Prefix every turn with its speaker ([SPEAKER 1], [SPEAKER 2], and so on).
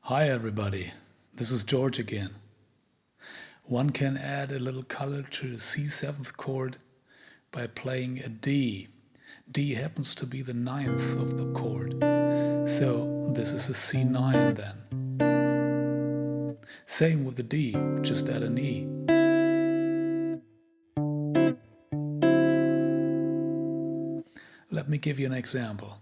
[SPEAKER 1] Hi everybody, this is George again. One can add a little color to the C7th chord by playing a D. D happens to be the ninth of the chord, so this is a C9 then. Same with the D, just add an E. Let me give you an example.